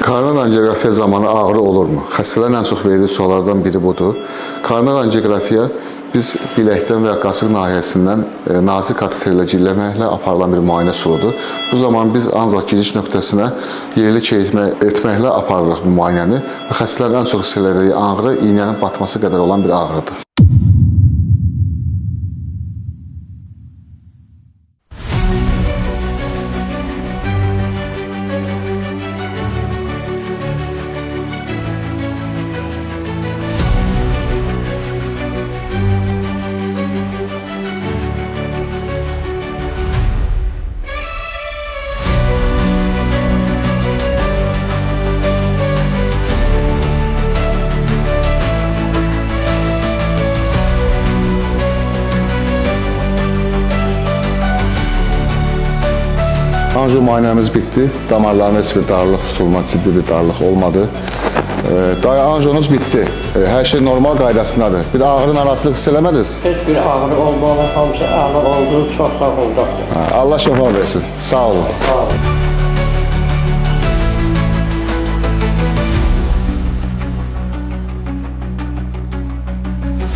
Koronar angiografiya zamanı ağrı olurmu? Xəstələrin ən çox verdiyi suallardan biri budur. Koronar angiografiya biz biləkdən və ya qasıq nahiyəsindən nazik kateterlə cilləməklə aparılan bir müayinə üsuludur. Bu zaman biz ancaq giriş nöqtəsinə yerli keyitmə etməklə aparırıq bu müayinəni və xəstələrin ən çox hiss elədiyi ağrı iynənin batması qədər olan bir ağrıdır. Anjiyo müayinəmiz bitdi. Damarlarında heç bir darlıq tutulma, ciddi bir darlıq olmadı. Anjiyonuz bitdi. Hər şey normal qaydasındadır. Bir ağrı, narahatlıq hiss eləmədiniz? Heç bir ağrı olmalı, hamısı ağrı oldu, çox sağ olun doktor. Allah şəfa versin. Sağ olun. Sağ olun.